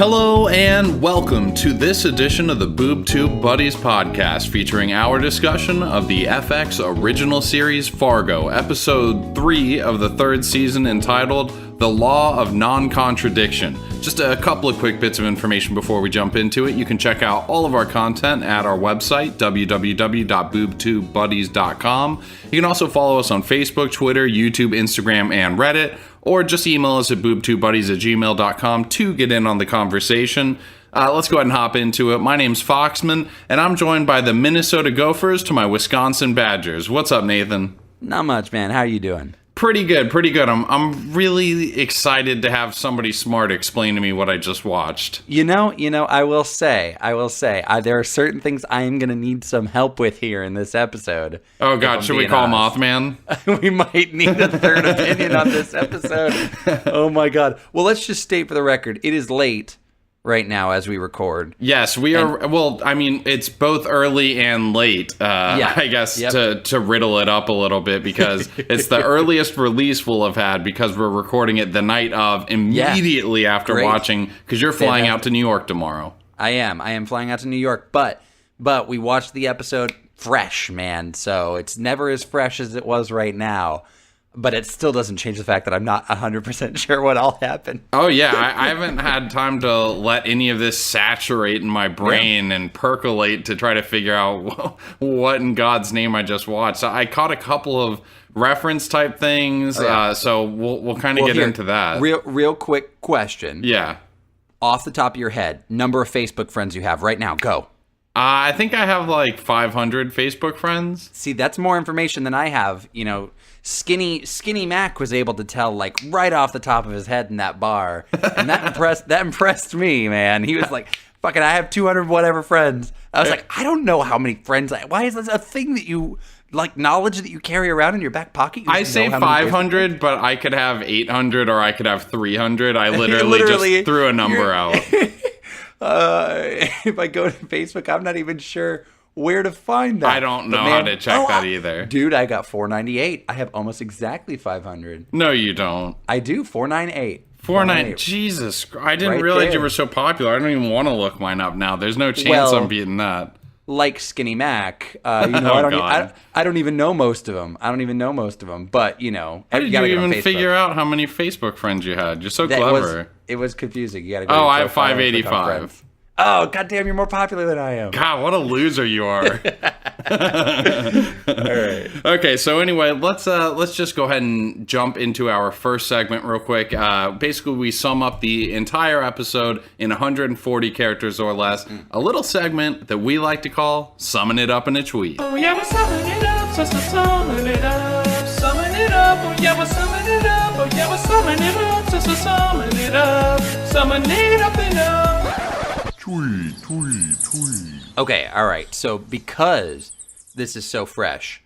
Hello and welcome to this edition of the Boob Tube Buddies podcast, featuring our discussion of the FX original series Fargo, episode 3 of the 3rd season, entitled The Law of Non-Contradiction. Just a couple of quick bits of information before we jump into it. You can check out all of our content at our website, www.boobtubebuddies.com. You can also follow us on Facebook, Twitter, YouTube, Instagram, and Reddit, or just email us at boobtubebuddies@gmail.com to get in on the conversation. Let's go ahead and hop into it. My name's Foxman, and I'm joined by the Minnesota Gophers to my Wisconsin Badgers. What's up, Nathan? Not much, man. How are you doing? Pretty good. I'm really excited to have somebody smart explain to me what I just watched. You know, I will say, there are certain things I am going to need some help with here in this episode. Oh, God, should we call Mothman? We might need a third opinion on this episode. Oh, my God. Well, let's just state for the record, it is late right now as we record. Yes, we are. Well, I mean, it's both early and late, I guess, to riddle it up a little bit, because it's the earliest release we'll have had, because we're recording it the night of, immediately after watching, because you're flying out to New York tomorrow. I am flying out to New York, but we watched the episode fresh, man, so it's never as fresh as it was right now. But it still doesn't change the fact that I'm not 100% sure what all happened. Oh, yeah. I haven't had time to let any of this saturate in my brain and percolate to try to figure out what in God's name I just watched. So I caught a couple of reference type things, so we'll kind of get into that. Real quick question. Yeah. Off the top of your head, number of Facebook friends you have right now. Go. I think I have like 500 Facebook friends. See, that's more information than I have. You know, Skinny Mac was able to tell like right off the top of his head in that bar, and that impressed me, man. He was like, "Fucking, I have 200 whatever friends." I was like, I don't know how many friends. Why is this a thing that you like? Knowledge that you carry around in your back pocket? I say 500, but I could have 800 or I could have 300. I literally just threw a number out. If I go to Facebook, I'm not even sure where to find that. I don't know how to check that either. Dude, I got 498. I have almost exactly 500. No, you don't. I do. 498. 498. Jesus, I didn't realize you were so popular. I don't even want to look mine up now. There's no chance I'm beating that. Like Skinny Mac, I don't even know most of them. But, you know. How did you even figure out how many Facebook friends you had? You're so clever. It was confusing. You gotta go. Oh, I have 585. Oh, goddamn, you're more popular than I am. God, what a loser you are. All right. Okay, so anyway, let's just go ahead and jump into our first segment real quick. Basically, we sum up the entire episode in 140 characters or less. A little segment that we like to call Summon It Up in a Tweet. Oh, yeah, we're summon it up, so summon it up. Summon it up, oh, yeah, we're summon it up. Oh, yeah, we're summon it up, so summon it up. Summon it up and up. Tweet. Okay, all right. So because this is so fresh,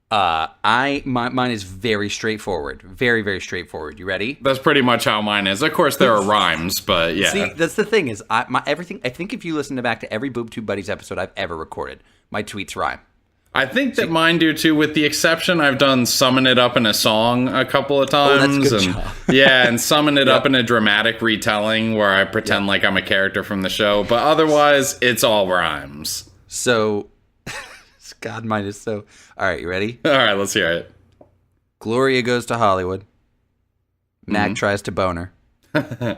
mine is very straightforward. Very, very straightforward. You ready? That's pretty much how mine is. Of course, there are rhymes, but yeah. See, that's the thing is, everything. I think if you listen back to every Boob Tube Buddies episode I've ever recorded, my tweets rhyme. I think that mine do too, with the exception I've done Summon It Up in a song a couple of times. Oh, that's a good job. Yeah, and Summon It Up in a dramatic retelling where I pretend like I'm a character from the show. But otherwise, it's all rhymes. So, God, mine is so... All right, you ready? All right, let's hear it. Gloria goes to Hollywood. Mac tries to bone her.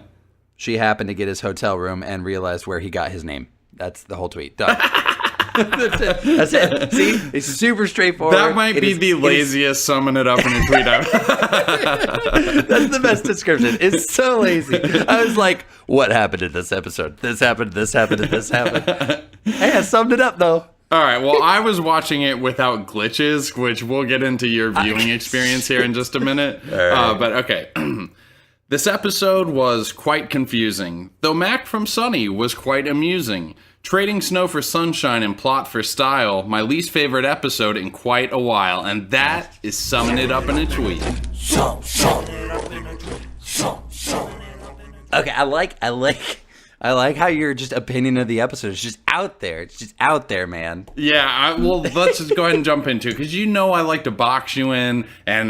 She happened to get his hotel room and realized where he got his name. That's the whole tweet. Done. That's it. See? It's super straightforward. That might be the laziest Summon It Up in a tweet I've... That's the best description. It's so lazy. I was like, what happened in this episode? This happened, and this happened. Hey, I summed it up, though. All right, well, I was watching it without glitches, which we'll get into your viewing experience here in just a minute. Right. But okay. This episode was quite confusing, though Mac from Sunny was quite amusing. Trading snow for sunshine and plot for style, my least favorite episode in quite a while, and that is Summon It Up in a Tweet. Okay, I like how your just opinion of the episode is just out there. It's just out there, man. Yeah, well, let's just go ahead and jump into it, because I like to box you in, and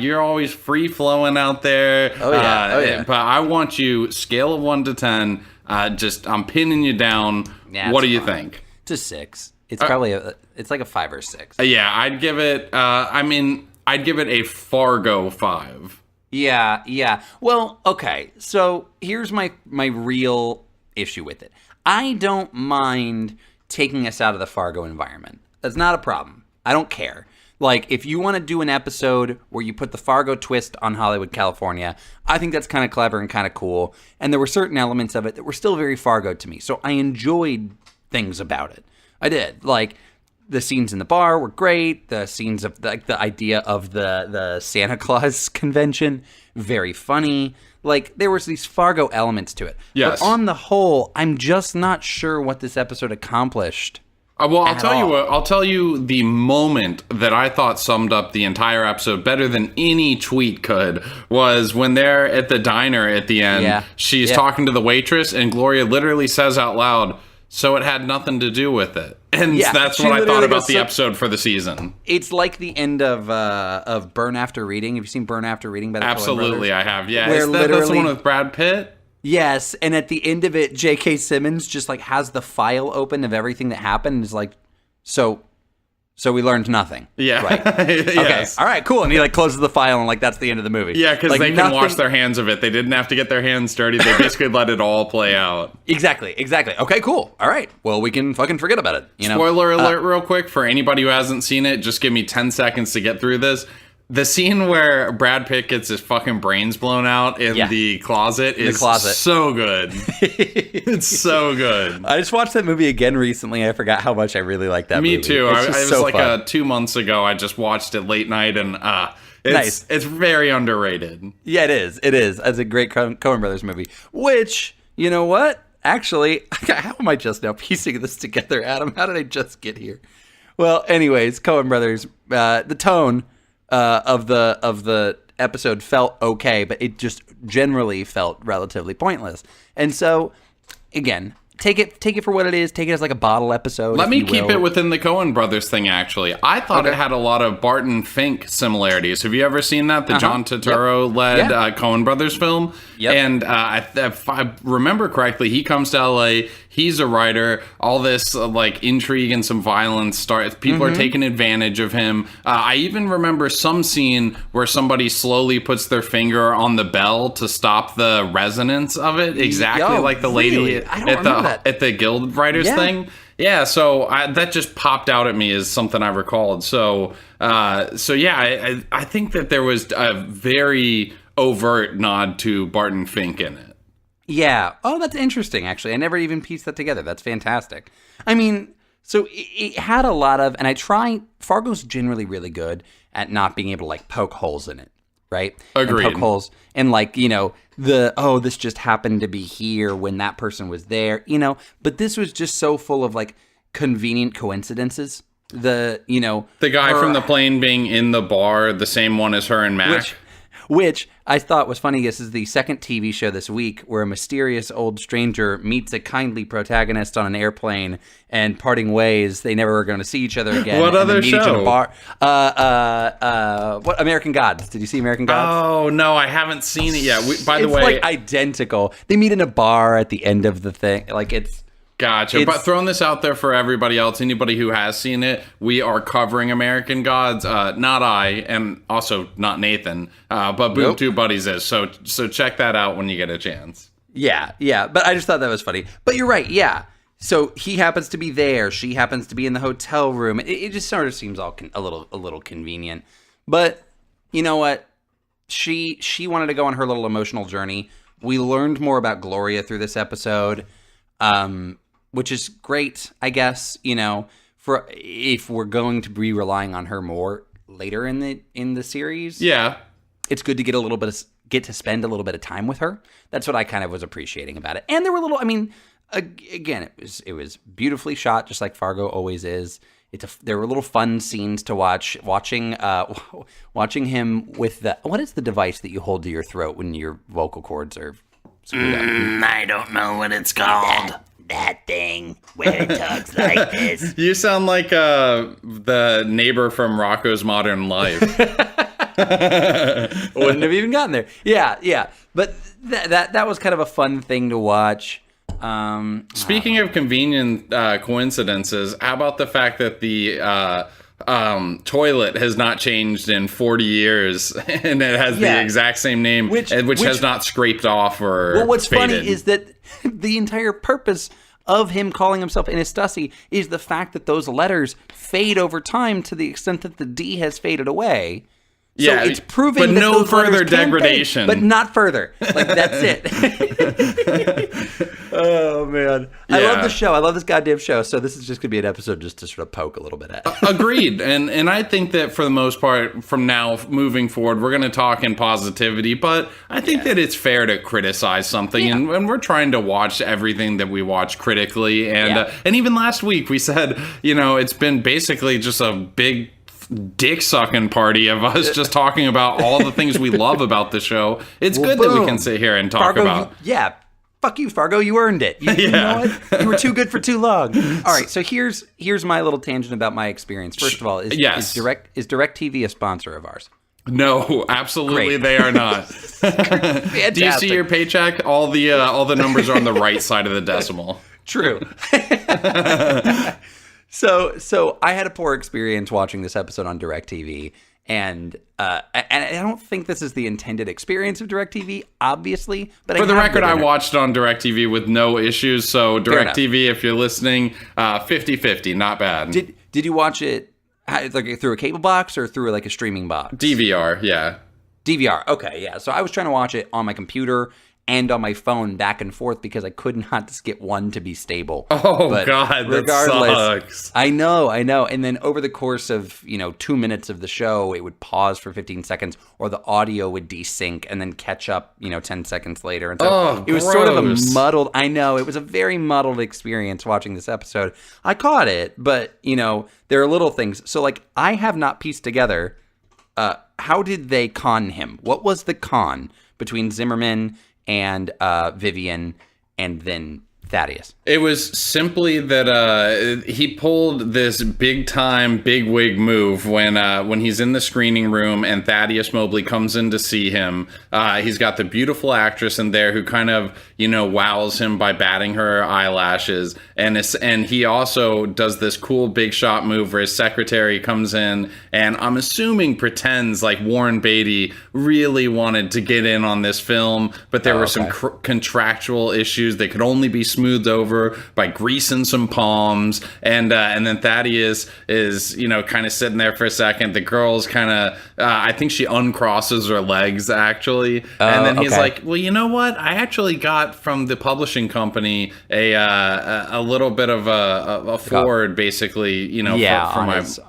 you're always free flowing out there. Oh yeah. But I want you scale of 1 to 10. I'm pinning you down. Yeah, what do you fine. think? It's a 6. It's probably it's like a 5 or 6. Yeah, I'd give it. I'd give it a Fargo 5. Yeah. Well, okay. So here's my real issue with it. I don't mind taking us out of the Fargo environment. That's not a problem. I don't care. Like, if you want to do an episode where you put the Fargo twist on Hollywood, California, I think that's kind of clever and kind of cool. And there were certain elements of it that were still very Fargo to me. So I enjoyed things about it. I did. Like, the scenes in the bar were great. The scenes of, like, the idea of the Santa Claus convention, very funny. Like, there was these Fargo elements to it. Yes. But on the whole, I'm just not sure what this episode accomplished. Well, I'll tell you what. I'll tell you the moment that I thought summed up the entire episode better than any tweet could was when they're at the diner at the end. Yeah. She's talking to the waitress, and Gloria literally says out loud, "So it had nothing to do with it." And that's what I thought about the episode for the season. It's like the end of Burn After Reading. Have you seen Burn After Reading by the Coen Absolutely, brothers? I have. Yeah, Where that's the one with Brad Pitt? Yes, and at the end of it, J.K. Simmons just like has the file open of everything that happened and is like, so we learned nothing. Yeah. Right. Yes. Okay. All right, cool. And he like closes the file and like that's the end of the movie. Yeah, because like, they can wash their hands of it. They didn't have to get their hands dirty. They basically let it all play out. Exactly. Okay, cool. All right. Well, we can fucking forget about it. You know? Spoiler alert real quick for anybody who hasn't seen it. Just give me 10 seconds to get through this. The scene where Brad Pitt gets his fucking brains blown out in the closet is so good. It's so good. I just watched that movie again recently. I forgot how much I really liked that movie. Me too. It was so like 2 months ago. I just watched it late night, and it's very underrated. Yeah, it is. It's a great Coen Brothers movie. Which, you know what? Actually, how am I just now piecing this together, Adam? How did I just get here? Well, anyways, Coen Brothers, the tone of the episode felt okay, but it just generally felt relatively pointless. And so, again, take it for what it is. Take it as like a bottle episode. Let me keep it within the Coen Brothers thing, actually. I thought it had a lot of Barton Fink similarities. Have you ever seen that? The John Turturro-led Coen Brothers film? Yep. And if I remember correctly, he comes to L.A., he's a writer, all this like intrigue and some violence starts. People are taking advantage of him. I even remember some scene where somebody slowly puts their finger on the bell to stop the resonance of it, exactly like the lady at the Guild Writers thing. Yeah, so that just popped out at me as something I recalled. So yeah, I think that there was a very overt nod to Barton Fink in it. Yeah. Oh, that's interesting, actually. I never even pieced that together. That's fantastic. I mean, so it had a lot of, and Fargo's generally really good at not being able to like poke holes in it, right? Agreed. And poke holes and like, you know, this just happened to be here when that person was there, you know, but this was just so full of like convenient coincidences. The guy from the plane being in the bar, the same one as her and Mac. Which I thought was funny. This is the second TV show this week where a mysterious old stranger meets a kindly protagonist on an airplane and parting ways. They never were going to see each other again. What other show? What American Gods? Did you see American Gods? Oh, no, I haven't seen it yet. By the way, it's like identical. They meet in a bar at the end of the thing. Like it's... Gotcha. But throwing this out there for everybody else, anybody who has seen it, we are covering American Gods. Not I, and also not Nathan, but Boob Tube Buddies is. So check that out when you get a chance. Yeah. But I just thought that was funny. But you're right. Yeah. So he happens to be there. She happens to be in the hotel room. It just sort of seems all a little convenient. But you know what? She wanted to go on her little emotional journey. We learned more about Gloria through this episode. Which is great, I guess, you know, for if we're going to be relying on her more later in the series. Yeah. It's good to get to spend a little bit of time with her. That's what I kind of was appreciating about it. And there were again, it was beautifully shot, just like Fargo always is. There were little fun scenes to watching him with what is the device that you hold to your throat when your vocal cords are screwed up? I don't know what it's called. That thing where it tugs like this. You sound like the neighbor from Rocko's Modern Life. Wouldn't have even gotten there. Yeah. But that was kind of a fun thing to watch. Speaking of convenient coincidences, how about the fact that the toilet has not changed in 40 years and it has the exact same name, which has not scraped off or Well, what's faded. funny is that the entire purpose of him calling himself Anastasi is the fact that those letters fade over time to the extent that the D has faded away. So Yeah, it's proving but that no those further letters can fade, degradation. but not further. Like, that's it. Oh, man. I Yeah. love the show. I love this goddamn show. So this is just going to be an episode just to sort of poke a little bit at. Agreed. And I think that for the most part, from now moving forward, we're going to talk in positivity, but I think that it's fair to criticize something, and we're trying to watch everything that we watch critically. And even last week we said, it's been basically just a big dick sucking party of us just talking about all the things we love about the show. It's good that we can sit here and talk Fargo, about. Fuck you, Fargo. You earned it. You know what? You were too good for too long. All right, so here's my little tangent about my experience. First of all, is DirecTV a sponsor of ours? No, absolutely Great. they are not. Do you see your paycheck? All the numbers are on the right side of the decimal. True. So I had a poor experience watching this episode on DirecTV, and I don't think this is the intended experience of DirecTV, obviously. But for the record, I watched it on DirecTV with no issues. So DirecTV, if you're listening, 50-50, not bad. Did you watch it like through a cable box or through like a streaming box? DVR, yeah. DVR, okay, yeah. So I was trying to watch it on my computer and on my phone back and forth because I could not just get one to be stable. Oh, but God, that sucks. I know. And then over the course of, 2 minutes of the show, it would pause for 15 seconds or the audio would desync and then catch up, 10 seconds later. And so it was sort of a it was a very muddled experience watching this episode. I caught it, but, there are little things. So, like, I have not pieced together, how did they con him? What was the con between Zimmerman and Vivian, and then Thaddeus? It was simply that he pulled this big-time, big-wig move when he's in the screening room and Thaddeus Mobley comes in to see him. He's got the beautiful actress in there who kind of, wows him by batting her eyelashes. And he also does this cool big shot move where his secretary comes in and I'm assuming pretends like Warren Beatty really wanted to get in on this film, but there were some contractual issues that could only be smoothed over by greasing some palms. And then Thaddeus is, kind of sitting there for a second. The girl's kind of, I think she uncrosses her legs actually. And then he's like, well, you know what? I actually got from the publishing company a little bit of a forward, basically, for my his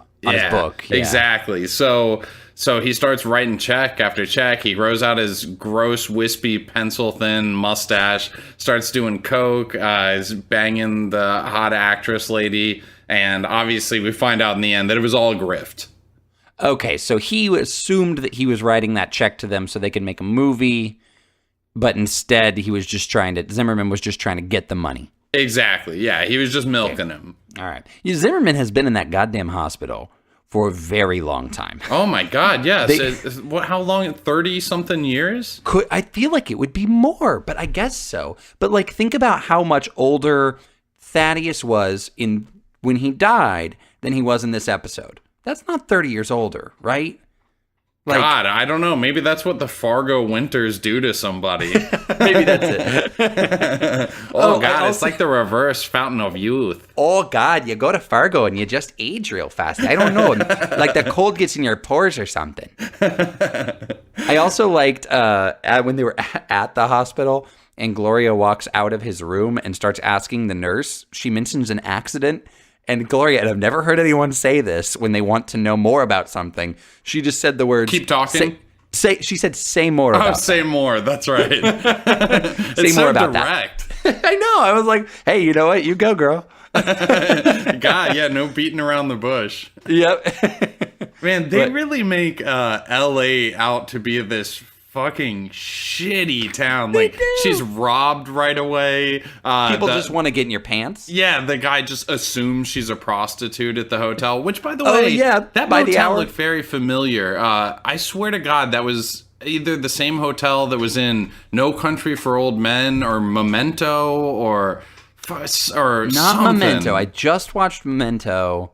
book. Yeah. Exactly. So he starts writing check after check. He grows out his gross, wispy, pencil-thin mustache, starts doing coke, is banging the hot actress lady, and obviously we find out in the end that it was all grift. Okay, so he assumed that he was writing that check to them so they could make a movie, but instead Zimmerman was just trying to get the money. Exactly, yeah. He was just milking him. All right. Zimmerman has been in that goddamn hospital for a very long time. Oh my God, yes. How long? 30-something years? I feel like it would be more, but I guess so. But like, think about how much older Thaddeus was when he died than he was in this episode. That's not 30 years older, right? Like, God, I don't know. Maybe that's what the Fargo winters do to somebody. Maybe that's it. God, it's like the reverse fountain of youth. Oh, God, you go to Fargo and you just age real fast. I don't know. Like the cold gets in your pores or something. I also liked when they were at the hospital and Gloria walks out of his room and starts asking the nurse. She mentions an accident. And Gloria, and I've never heard anyone say this when they want to know more about something. She just said the words. Keep talking. She said, "Say more about." Say more. That's right. Say more about direct. That. I know. I was like, "Hey, you know what? You go, girl." God, yeah, no beating around the bush. Yep. Man, they really make L.A. out to be this fucking shitty town. Like, she's robbed right away. People just want to get in your pants. Yeah, the guy just assumes she's a prostitute at the hotel, which, by the way, that by motel looked very familiar. I swear to God, that was either the same hotel that was in No Country for Old Men or Memento or Not something. Memento. I just watched Memento,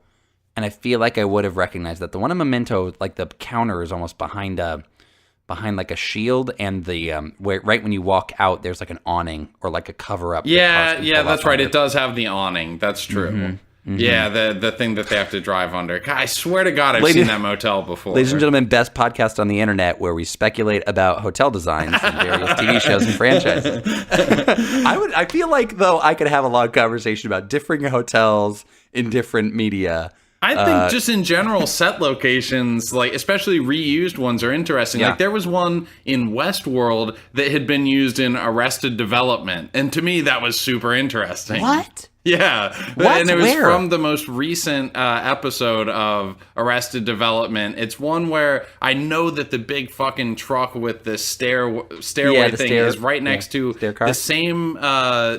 and I feel like I would have recognized that. The one in Memento, like the counter is almost behind like a shield, and the right when you walk out, there's like an awning or like a cover up. Yeah, that's right. It does have the awning. That's true. Mm-hmm. Yeah, the thing that they have to drive under. God, I swear to God, I've seen that motel before. Ladies and gentlemen, best podcast on the internet where we speculate about hotel designs and various TV shows and franchises. I feel like, though, I could have a long conversation about differing hotels in different media. I think just in general, set locations, like especially reused ones, are interesting. Yeah. Like there was one in Westworld that had been used in Arrested Development, and to me that was super interesting. What? Yeah, What? And it was Where? from the most recent episode of Arrested Development. It's one where I know that the big fucking truck with the stairway thing is right next to the same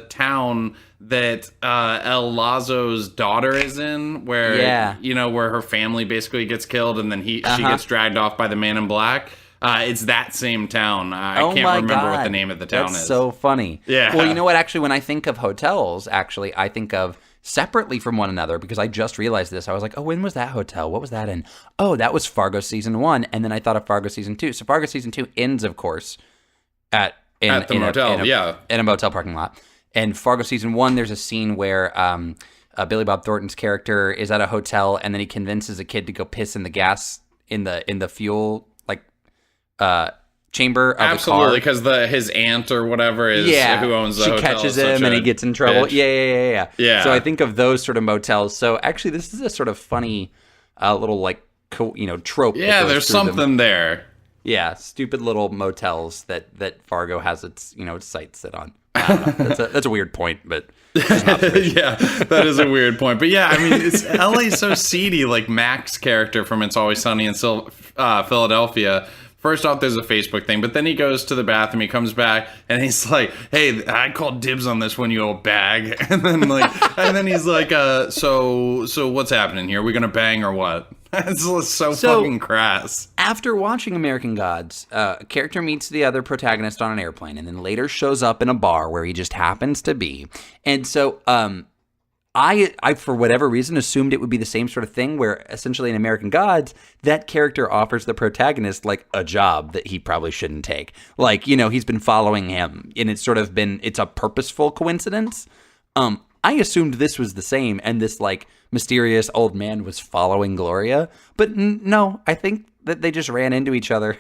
town that El Lazo's daughter is in, where where her family basically gets killed, and then she gets dragged off by the Man in Black. It's that same town. I can't remember what the name of the town is. That's so funny. Yeah. Well, you know what? Actually, when I think of hotels, I think of separately from one another, because I just realized this. I was like, oh, when was that hotel? What was that in? Oh, that was Fargo Season 1. And then I thought of Fargo Season 2. So Fargo Season 2 ends, of course, in a motel parking lot. And Fargo Season 1, there's a scene where Billy Bob Thornton's character is at a hotel, and then he convinces a kid to go piss in the gas in the fuel chamber of the car. Absolutely, because his aunt or whatever is who owns the hotel. She catches him and he gets in trouble. Bitch. Yeah. So I think of those sort of motels. So actually, this is a sort of funny little trope. Yeah, there's something there. Yeah, stupid little motels that Fargo has its sights set on. I don't know. That's a weird point, but yeah, that is a weird point. But yeah, I mean, LA's so seedy. Like Mac's character from It's Always Sunny in Philadelphia. First off, there's a Facebook thing, but then he goes to the bathroom, he comes back, and he's like, hey, I called dibs on this one, you old bag. And then he's like, so what's happening here? Are we going to bang or what? It's so fucking crass. After watching American Gods, a character meets the other protagonist on an airplane, and then later shows up in a bar where he just happens to be. And so, I, for whatever reason, assumed it would be the same sort of thing where essentially in American Gods, that character offers the protagonist like a job that he probably shouldn't take. Like, he's been following him and it's a purposeful coincidence. I assumed this was the same and this like mysterious old man was following Gloria. But no, I think that they just ran into each other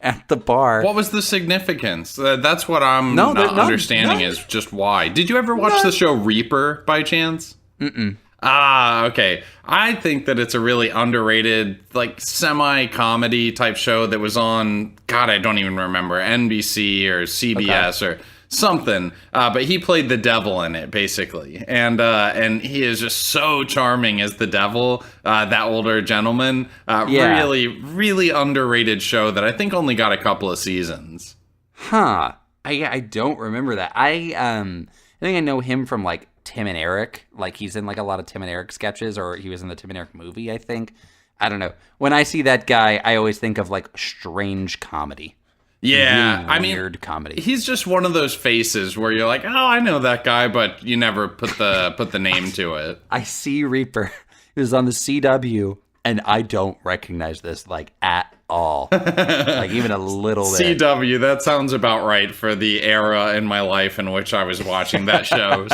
at the bar. What was the significance? That's what I'm not understanding is just why. Did you ever watch the show Reaper by chance? Mm-mm. Ah, okay. I think that it's a really underrated, like, semi-comedy type show that was on, God, I don't even remember, NBC or CBS or something. But he played the devil in it, basically. And he is just so charming as the devil, that older gentleman. Really, really underrated show that I think only got a couple of seasons. Huh. I don't remember that. I think I know him from, like, Tim and Eric. Like, he's in, like, a lot of Tim and Eric sketches, or he was in the Tim and Eric movie, I think. I don't know. When I see that guy, I always think of, like, strange comedy. Yeah, really weird comedy. He's just one of those faces where you're like, oh, I know that guy, but you never put the name to it. I see Reaper. It was on the CW, and I don't recognize this, like, at all. Like, even a little bit. CW, that sounds about right for the era in my life in which I was watching that show.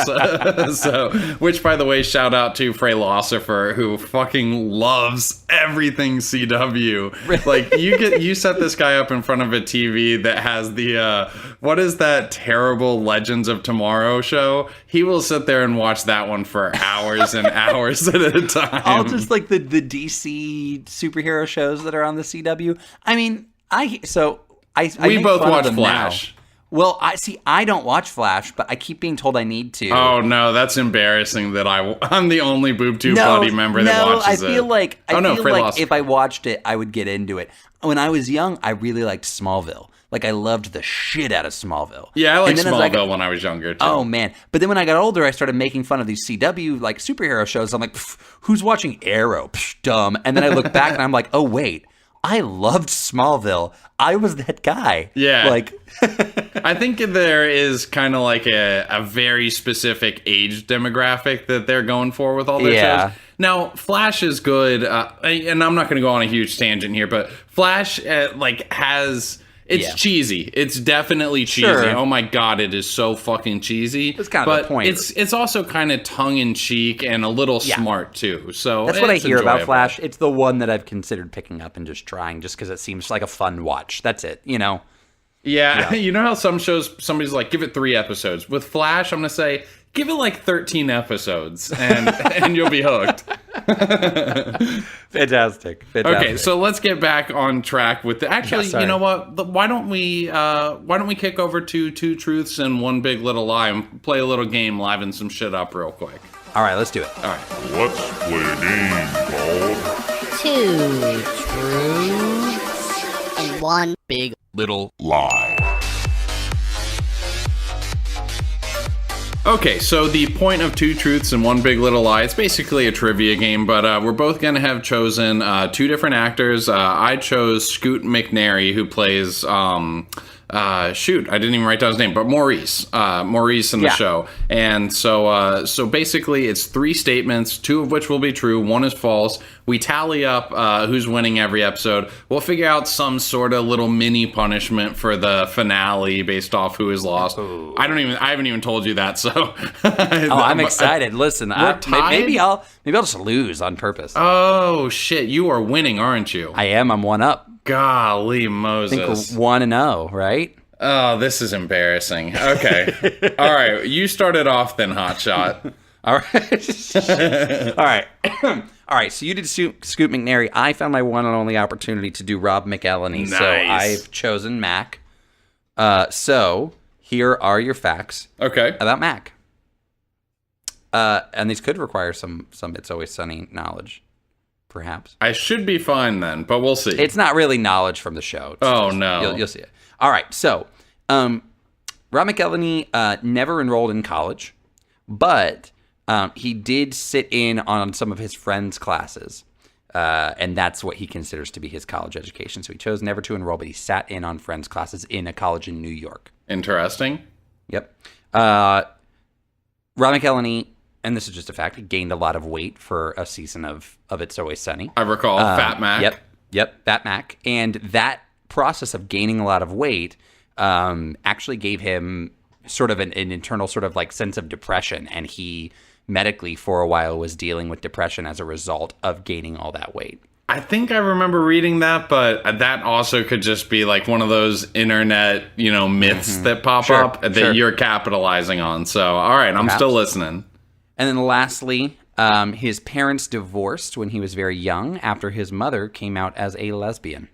So, which, by the way, shout out to Frey Lossifer, who fucking loves everything CW. Like, you set this guy up in front of a TV that has the, what is that terrible Legends of Tomorrow show? He will sit there and watch that one for hours and hours at a time. All just like the DC superhero shows that are on the CW. I mean, we both watch Flash. Now. Well, I don't watch Flash, but I keep being told I need to. Oh no, that's embarrassing that I'm the only Boob Tube Buddy member that watches it. I feel like if I watched it, I would get into it. When I was young, I really liked Smallville. Like, I loved the shit out of Smallville. Yeah, I liked Smallville when I was younger, too. Oh, man. But then when I got older, I started making fun of these CW, like, superhero shows. I'm like, who's watching Arrow? Psh, dumb. And then I look back and I'm like, oh, wait. I loved Smallville. I was that guy. Yeah. Like, I think there is kind of like a very specific age demographic that they're going for with all their shows. Now, Flash is good, and I'm not going to go on a huge tangent here, but Flash has... It's cheesy. It's definitely cheesy. Sure. Oh my god, it is so fucking cheesy. That's kind of the point. It's also kind of tongue in cheek and a little smart too. So that's what I hear enjoyable. about Flash. It's the one that I've considered picking up and just trying, just because it seems like a fun watch. That's it. You know. Yeah. You know how some shows somebody's like, give it 3 episodes. With Flash, I'm gonna say, give it like 13 episodes, and you'll be hooked. Fantastic. Okay, so let's get back on track with the. Actually, you know what? Why don't we kick over to 2 truths and 1 big little lie and play a little game, liven some shit up real quick. All right, let's do it. All right. Let's play a game called 2 truths and 1 big Little Lie. Okay, so the point of 2 truths and 1 big little lie, it's basically a trivia game, but we're both going to have chosen 2 different actors. I chose Scoot McNairy, who plays, I didn't even write down his name, but Maurice in the show. And so basically it's 3 statements, 2 of which will be true, 1 is false. We tally up who's winning every episode. We'll figure out some sort of little mini punishment for the finale based off who is lost. Ooh. I haven't even told you that, so. I'm excited. Listen, maybe I'll just lose on purpose. Oh shit, you are winning, aren't you? I am. I'm 1 up. Golly I Moses. think we're 1-0, right? Oh, this is embarrassing. Okay. All right, you started off then, Hotshot. All right. All right. All right, so you did Scoot McNairy. I found my one and only opportunity to do Rob McElhenney. Nice. So I've chosen Mac. So here are your facts about Mac. And these could require some It's Always Sunny knowledge, perhaps. I should be fine then, but we'll see. It's not really knowledge from the show. It's no. You'll see it. All right, so Rob McElhenney never enrolled in college, but he did sit in on some of his friends' classes, and that's what he considers to be his college education. So he chose never to enroll, but he sat in on friends' classes in a college in New York. Interesting. Yep. Rob McElhenney, and this is just a fact, gained a lot of weight for a season of It's Always Sunny. I recall Fat Mac. Yep, Fat Mac. And that process of gaining a lot of weight actually gave him sort of an internal sort of like sense of depression, and he medically for a while was dealing with depression as a result of gaining all that weight. I think I remember reading that, but that also could just be like one of those internet, myths that pop up that you're capitalizing on. So, all right, I'm still listening. And then lastly, his parents divorced when he was very young after his mother came out as a lesbian.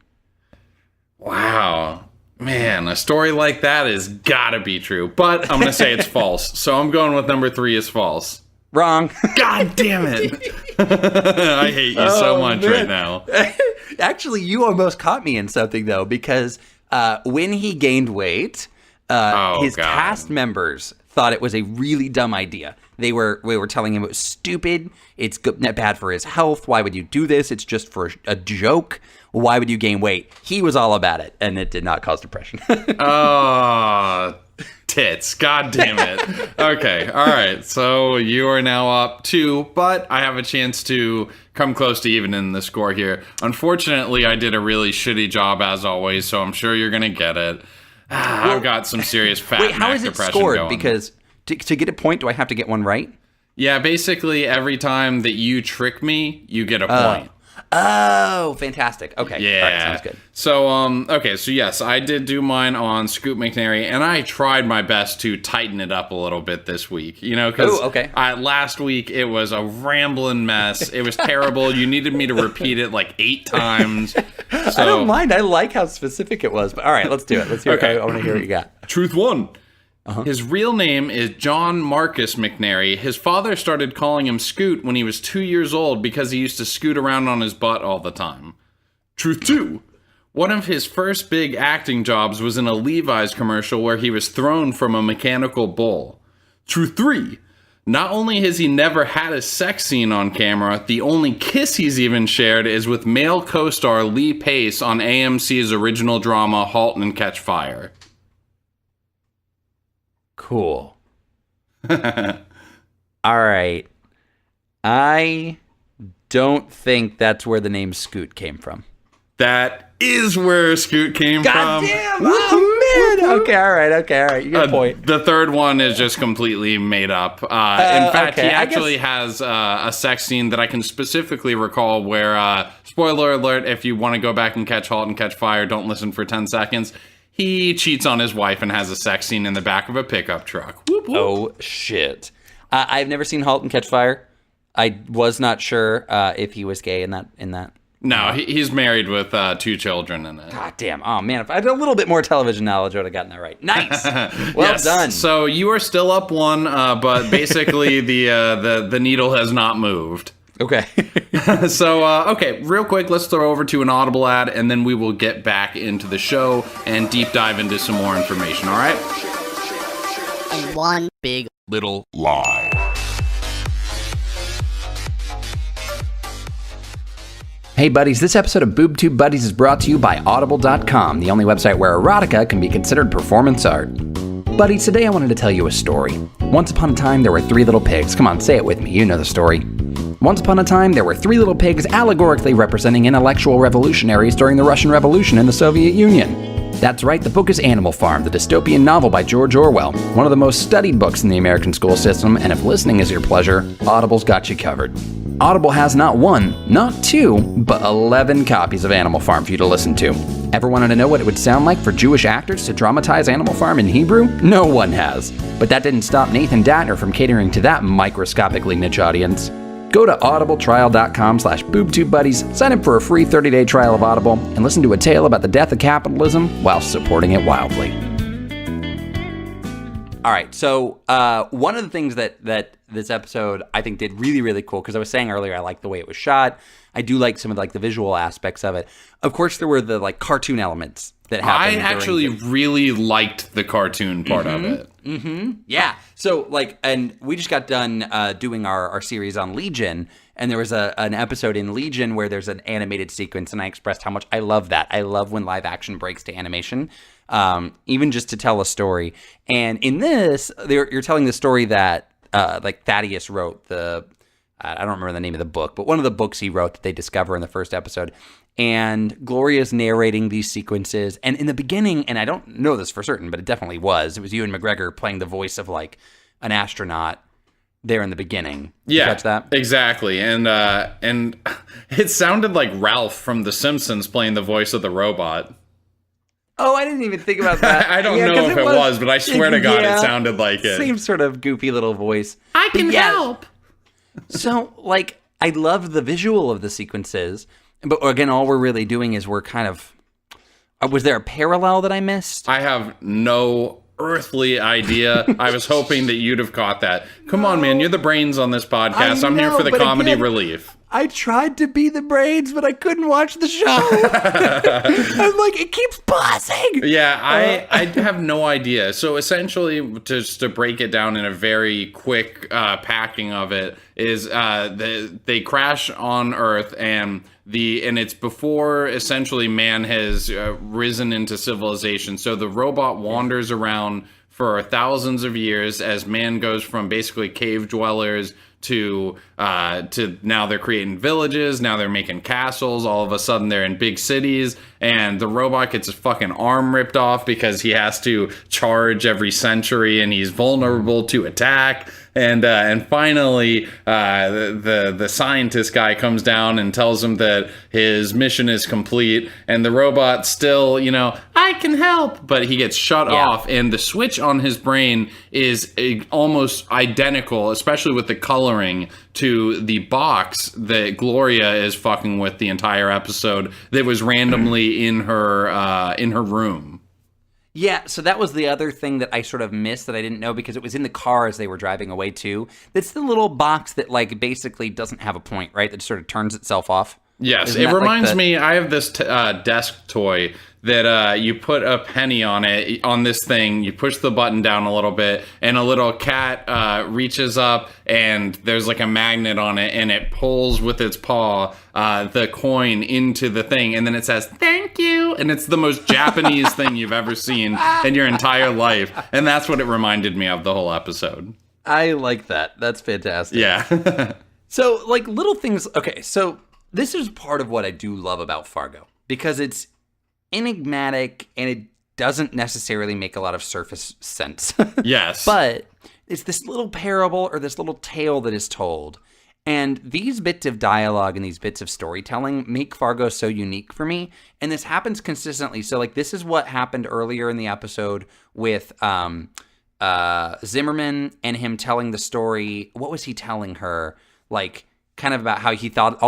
Wow. Man, a story like that has got to be true. But I'm going to say it's false. So I'm going with number 3 is false. Wrong. God damn it. I hate you so much right now. Actually, you almost caught me in something, though, because when he gained weight, his cast members thought it was a really dumb idea. They were telling him it was stupid. It's bad for his health. Why would you do this? It's just for a joke. Why would you gain weight? He was all about it, and it did not cause depression. Oh, tits. God damn it. Okay, all right. So you are now up 2, but I have a chance to come close to even in the score here. Unfortunately, I did a really shitty job as always, so I'm sure you're going to get it. I've got some serious fat Wait, how is it depression scored? going. Because to get a point, do I have to get one right? Yeah, basically every time that you trick me, you get a point. Oh, fantastic. Okay. Yeah. All right, sounds good. So, so yes, I did do mine on Scoot McNairy, and I tried my best to tighten it up a little bit this week, because last week it was a rambling mess. It was terrible. You needed me to repeat it like 8 times. So, I don't mind. I like how specific it was, but all right, let's do it. Let's hear Okay. I want to hear what you got. Truth 1. His real name is John Marcus McNairy. His father started calling him Scoot when he was 2 years old because he used to scoot around on his butt all the time. Truth 2. One of his first big acting jobs was in a Levi's commercial where he was thrown from a mechanical bull. Truth 3. Not only has he never had a sex scene on camera, the only kiss he's even shared is with male co-star Lee Pace on AMC's original drama *Halt and Catch Fire*. Cool. All right. I don't think that's where the name Scoot came from. That is where Scoot came God from. damn! Oh, man! Okay, all right. You got a point. The third one is just completely made up. In fact, okay, he actually has a sex scene that I can specifically recall where, spoiler alert, if you want to go back and catch *Halt and Catch Fire*, don't listen for 10 seconds. He cheats on his wife and has a sex scene in the back of a pickup truck. Whoop, whoop. Oh, shit. I've never seen *Halt and Catch Fire*. I was not sure if he was gay in that. No, he's married with 2 children in it. God damn. Oh, man. If I had a little bit more television knowledge, I would have gotten that right. Nice. Well Yes. done. So you are still up 1, but basically the needle has not moved. Okay. So, okay, real quick, let's throw over to an Audible ad, and then we will get back into the show and deep dive into some more information, all right? And one big Little lie. Hey buddies, this episode of Boob Tube Buddies is brought to you by Audible.com, the only website where erotica can be considered performance art. Buddies, today I wanted to tell you a story. Once upon a time, there were 3 little pigs. Come on, say it with me, you know the story. Once upon a time, there were 3 little pigs allegorically representing intellectual revolutionaries during the Russian Revolution in the Soviet Union. That's right, the book is Animal Farm, the dystopian novel by George Orwell, one of the most studied books in the American school system, and if listening is your pleasure, Audible's got you covered. Audible has not 1, not 2, but 11 copies of Animal Farm for you to listen to. Ever wanted to know what it would sound like for Jewish actors to dramatize Animal Farm in Hebrew? No one has. But that didn't stop Nathan Datner from catering to that microscopically niche audience. Go to audibletrial.com/boobtubebuddies, sign up for a free 30-day trial of Audible, and listen to a tale about the death of capitalism while supporting it wildly. All right, so one of the things that this episode I think did really, really cool, because I was saying earlier I like the way it was shot. I do like some of the visual aspects of it. Of course, there were the cartoon elements that happened. I actually really liked the cartoon part of it. Yeah. So and we just got done doing our series on Legion, and there was an episode in Legion where there's an animated sequence, and I expressed how much I love that. I love when live action breaks to animation, even just to tell a story. And in this, you're telling the story that Thaddeus wrote I don't remember the name of the book, but one of the books he wrote that they discover in the first episode. And Gloria's narrating these sequences. And in the beginning, and I don't know this for certain, but it definitely was Ewan McGregor playing the voice of an astronaut there in the beginning. Yeah, you catch that? Exactly. And it sounded like Ralph from The Simpsons playing the voice of the robot. Oh, I didn't even think about that. I don't know if it was, but I swear to God, it sounded like it. Same sort of goofy little voice. I can help. So, I love the visual of the sequences, but again, all we're really doing is we're kind of... was there a parallel that I missed? I have no earthly idea. I was hoping that you'd have caught that. Come on, man. You're the brains on this podcast. I'm here for the comedy relief. I tried to be the brains, but I couldn't watch the show. I'm it keeps pausing. Yeah, I have no idea. So essentially, just to break it down in a very quick packing of it, is they crash on Earth, and it's before essentially man has risen into civilization. So the robot wanders around for thousands of years as man goes from basically cave dwellers to now they're creating villages, now they're making castles, all of a sudden they're in big cities, and the robot gets his fucking arm ripped off because he has to charge every century and he's vulnerable to attack. And finally, the scientist guy comes down and tells him that his mission is complete, and the robot still, I can help, but he gets shut off, and the switch on his brain is almost identical, especially with the coloring, to the box that Gloria is fucking with the entire episode that was randomly in her room. Yeah, so that was the other thing that I sort of missed that I didn't know because it was in the car as they were driving away too. That's the little box that basically doesn't have a point, right? That sort of turns itself off. Yes, Isn't it that like reminds the- me, I have this desk toy that you put a penny on it, on this thing, you push the button down a little bit, and a little cat reaches up, and there's like a magnet on it, and it pulls with its paw the coin into the thing, and then it says, "Thank you," and it's the most Japanese thing you've ever seen in your entire life, and that's what it reminded me of the whole episode. I like that. That's fantastic. Yeah. So, like, little things. Okay, so this is part of what I do love about Fargo, because it's enigmatic and it doesn't necessarily make a lot of surface sense. Yes. But it's this little parable or this little tale that is told. And these bits of dialogue and these bits of storytelling make Fargo so unique for me. And this happens consistently. So, like, this is what happened earlier in the episode with Zimmerman and him telling the story. What was he telling her? Like, kind of about how he thought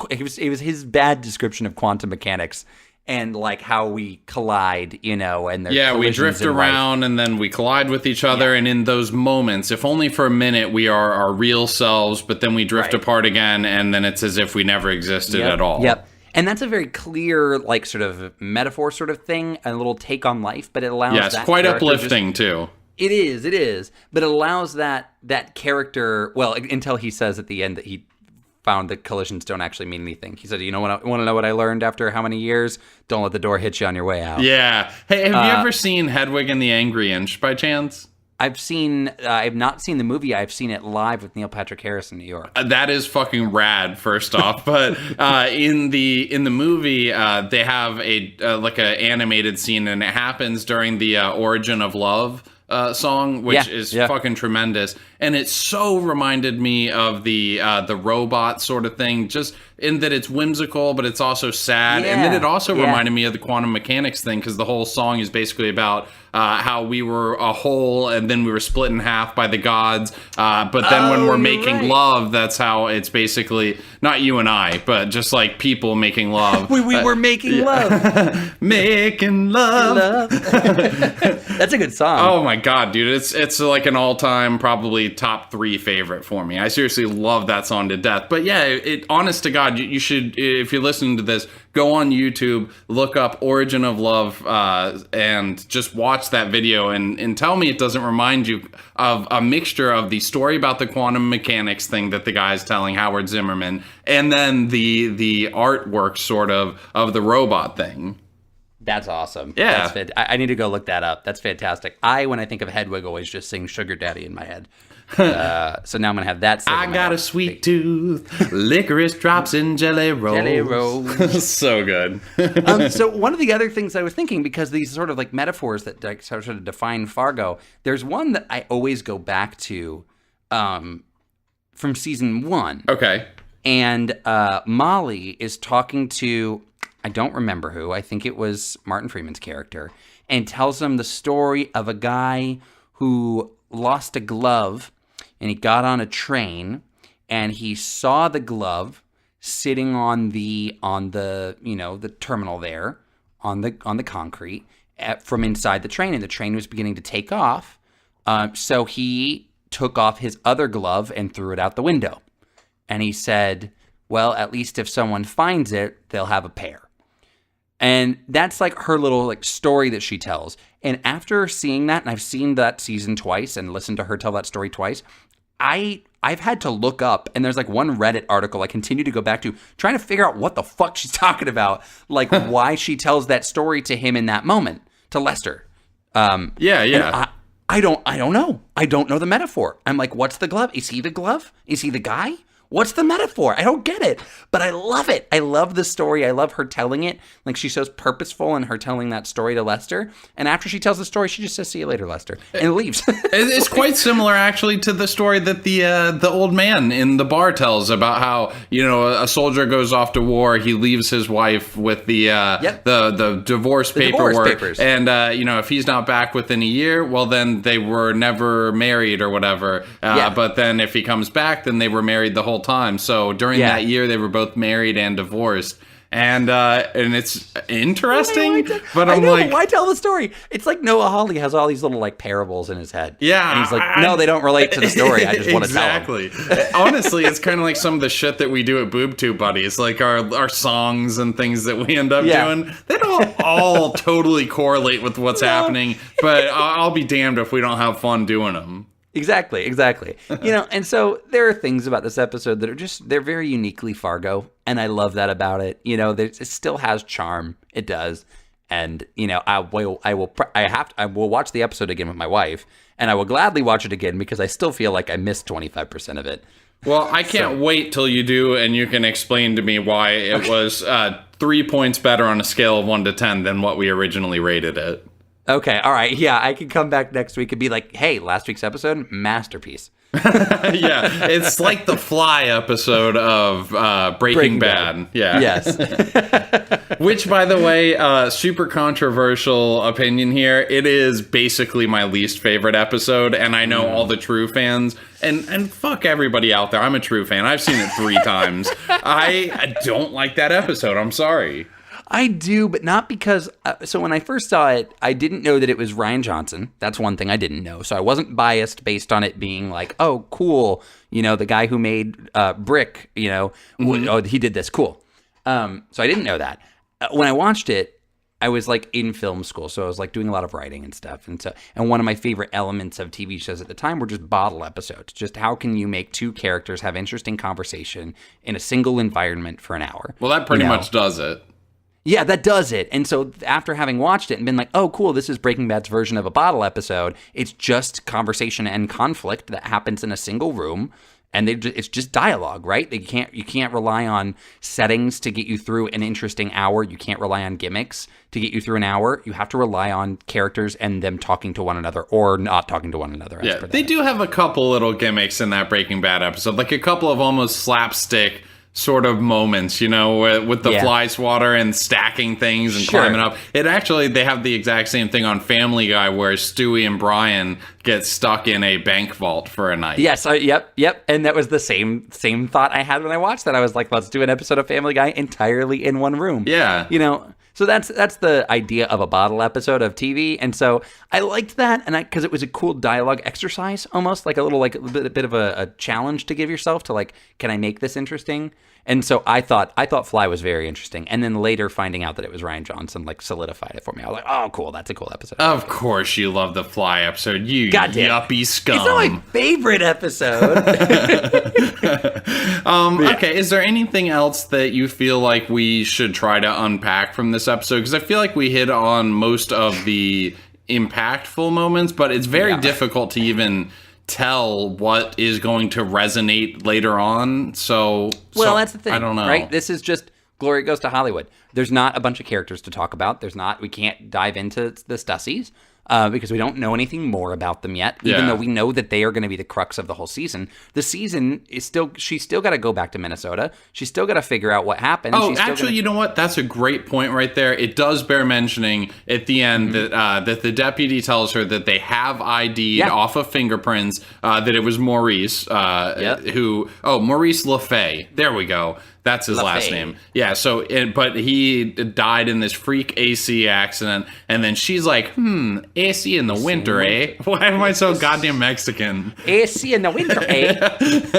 it was his bad description of quantum mechanics and like how we collide, you know, and we drift around and then we collide with each other, and in those moments, if only for a minute, we are our real selves, but then we drift apart again, and then it's as if we never existed at all. Yep. And that's a very clear, like, sort of metaphor sort of thing, a little take on life, but it allows that quite character uplifting too. It is. But it allows that character, well, until he says at the end that he found that collisions don't actually mean anything. He said, you know what? Want to know what I learned after how many years? Don't let the door hit you on your way out. Yeah. Hey, have you ever seen Hedwig and the Angry Inch by chance? I've not seen the movie. I've seen it live with Neil Patrick Harris in New York. That is fucking rad, first off. But in the movie, they have a like a animated scene, and it happens during the Origin of Love song, which is fucking tremendous. And it so reminded me of the robot sort of thing, just in that it's whimsical, but it's also sad. And then it also reminded me of the quantum mechanics thing, because the whole song is basically about how we were a whole and then we were split in half by the gods. But then when we're making love, that's how it's basically, not you and I, but just like people making love. we were making love. Making love. That's a good song. Oh my God, dude. It's like an all-time, probably top 3 favorite for me. I seriously love that song to death. But yeah, honest to God, you should, if you're listening to this, go on YouTube, look up Origin of Love, and just watch that video and tell me it doesn't remind you of a mixture of the story about the quantum mechanics thing that the guy's telling, Howard Zimmerman, and then the artwork sort of the robot thing. That's awesome. Yeah. I need to go look that up. That's fantastic. When I think of Hedwig, always just sing Sugar Daddy in my head. So now I'm going to have that. I got a sweet tooth, licorice drops and jelly rolls. Jelly rolls. So good. So one of the other things I was thinking, because these sort of like metaphors that like sort of define Fargo, there's one that I always go back to from season 1. Okay. And Molly is talking to, I don't remember who, I think it was Martin Freeman's character, and tells him the story of a guy who lost a glove, and he got on a train, and he saw the glove sitting on the the terminal there on the concrete from inside the train, and the train was beginning to take off. So he took off his other glove and threw it out the window. And he said, well, at least if someone finds it, they'll have a pair. And that's like her little like story that she tells. And after seeing that, and I've seen that season twice and listened to her tell that story twice, I've had to look up, and there's like one Reddit article I continue to go back to, trying to figure out what the fuck she's talking about, like why she tells that story to him in that moment, to Lester. Yeah. I don't know. I don't know the metaphor. I'm like, what's the glove? Is he the glove? Is he the guy? What's the metaphor? I don't get it, but I love it. I love the story. I love her telling it. Like, she's so purposeful in her telling that story to Lester. And after she tells the story, she just says, see you later, Lester, and leaves. It's quite similar, actually, to the story that the old man in the bar tells about how, a soldier goes off to war. He leaves his wife with the divorce paperwork. Papers. And, if he's not back within a year, well, then they were never married or whatever. But then if he comes back, then they were married the whole time. So during that year, they were both married and divorced. and it's interesting. But I I'm know, like, but why tell the story? It's like Noah Hawley has all these little like parables in his head. yeah, and he's like, no, they don't relate to the story. I just want to tell them. Exactly. Honestly, it's kind of like some of the shit that we do at Boob Tube Buddies, like our songs and things that we end up doing. They don't all totally correlate with what's happening, but I'll be damned if we don't have fun doing them. Exactly. And so there are things about this episode that are they're very uniquely Fargo, and I love that about it. It still has charm. It does. And, I will watch the episode again with my wife, and I will gladly watch it again because I still feel like I missed 25% of it. Well, I can't wait till you do, and you can explain to me why it was 3 points better on a scale of 1 to 10 than what we originally rated it. Okay, all right. Yeah, I can come back next week and be like, hey, last week's episode, masterpiece. Yeah, it's like the Fly episode of Breaking Bad. Yeah. Yes. Which, by the way, super controversial opinion here. It is basically my least favorite episode, and I know all the true fans, and fuck everybody out there. I'm a true fan. I've seen it 3 times. I don't like that episode. I'm sorry. I do, but not because... so when I first saw it, I didn't know that it was Rian Johnson. That's one thing I didn't know. So I wasn't biased based on it being like, oh, cool. The guy who made Brick, oh, he did this. Cool. So I didn't know that. When I watched it, I was like in film school. So I was like doing a lot of writing and stuff. And one of my favorite elements of TV shows at the time were just bottle episodes. Just how can you make 2 characters have interesting conversation in a single environment for an hour? Well, that pretty much does it. Yeah, that does it. And so after having watched it and been like, oh, cool, this is Breaking Bad's version of a bottle episode, it's just conversation and conflict that happens in a single room. And it's just dialogue, right? You can't rely on settings to get you through an interesting hour. You can't rely on gimmicks to get you through an hour. You have to rely on characters and them talking to one another or not talking to one another. Yeah, they do have a couple little gimmicks in that Breaking Bad episode, like a couple of almost slapstick sort of moments, with the fly swatter and stacking things and climbing up. They have the exact same thing on Family Guy where Stewie and Brian get stuck in a bank vault for a night. Yes, yep. And that was the same thought I had when I watched that. I was like, let's do an episode of Family Guy entirely in one room. Yeah. So that's the idea of a bottle episode of TV, and so I liked that, and because it was a cool dialogue exercise, almost like a bit of a challenge to give yourself to like, can I make this interesting? And so I thought Fly was very interesting, and then later finding out that it was Rian Johnson like solidified it for me. I was like, oh, cool, that's a cool episode. Of course, you love the Fly episode, you yuppie scum. It's not my favorite episode. Okay, is there anything else that you feel like we should try to unpack from this episode? Because I feel like we hit on most of the impactful moments, but it's very difficult to even tell what is going to resonate later on. So that's the thing. I don't know. Right? This is just Glory Goes to Hollywood. There's not a bunch of characters to talk about. We can't dive into the Stussies. Because we don't know anything more about them yet, even though we know that they are going to be the crux of the whole season. The season is she's still got to go back to Minnesota. She's still got to figure out what happened. Oh, actually, you know what? That's a great point right there. It does bear mentioning at the end that the deputy tells her that they have ID'd off of fingerprints that it was Maurice, Maurice LaFay. There we go. That's his last name. Yeah, but he died in this freak AC accident, and then she's like, AC in the winter, eh? Why am I so goddamn Mexican? AC in the winter, eh?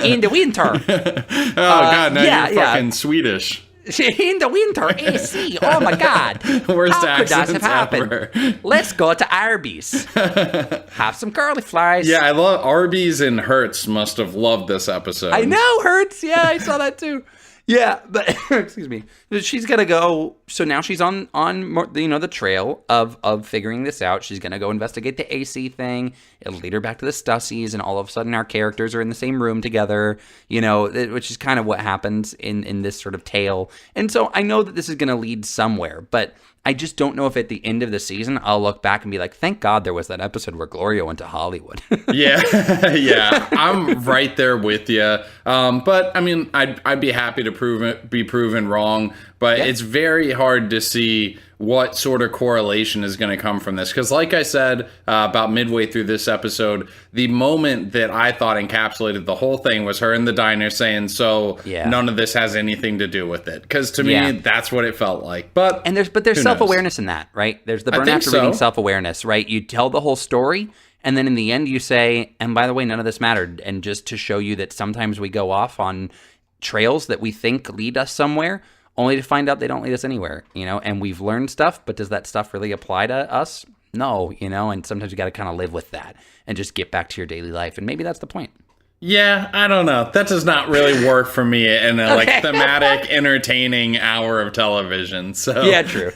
In the winter. Oh, God, now you're fucking Swedish. In the winter, AC. Oh, my God. Worst How could that have happened? ever. Let's go to Arby's. Have some curly fries. Yeah, I love Arby's, and Hertz must have loved this episode. I know, Hertz. Yeah, I saw that too. Yeah, but excuse me. She's gonna go. So now she's on the trail of figuring this out. She's gonna go investigate the AC thing. It'll lead her back to the Stussies, and all of a sudden our characters are in the same room together. Which is kind of what happens in this sort of tale. And so I know that this is gonna lead somewhere, but I just don't know if at the end of the season I'll look back and be like, thank God there was that episode where Gloria went to Hollywood. Yeah, I'm right there with you. But I mean, I'd be happy to be proven wrong. but it's very hard to see what sort of correlation is going to come from this. Because like I said, about midway through this episode, the moment that I thought encapsulated the whole thing was her in the diner saying, so none of this has anything to do with it. Because to me, that's what it felt like. But there's self-awareness in that, right? There's the burn after reading self-awareness, right? You tell the whole story, and then in the end you say, and by the way, none of this mattered. And just to show you that sometimes we go off on trails that we think lead us somewhere, only to find out they don't lead us anywhere, and we've learned stuff, but does that stuff really apply to us? No, and sometimes you got to kind of live with that and just get back to your daily life. And maybe that's the point. Yeah, I don't know. That does not really work for me in a thematic, entertaining hour of television. So yeah, true.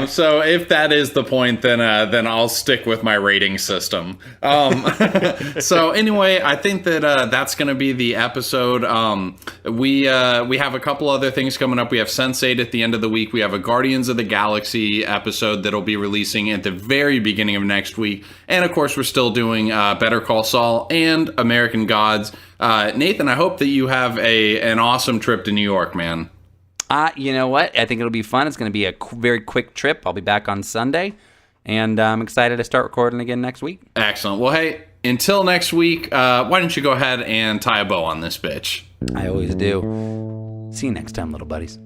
So if that is the point, then I'll stick with my rating system. So anyway, I think that that's going to be the episode. We have a couple other things coming up. We have Sense8 at the end of the week. We have a Guardians of the Galaxy episode that'll be releasing at the very beginning of next week. And of course, we're still doing Better Call Saul and American Gods. Nathan, I hope that you have an awesome trip to New York, man. You know what? I think it'll be fun. It's going to be a very quick trip. I'll be back on Sunday, and I'm excited to start recording again next week. Excellent. Well, hey, until next week, why don't you go ahead and tie a bow on this bitch? I always do. See you next time, little buddies.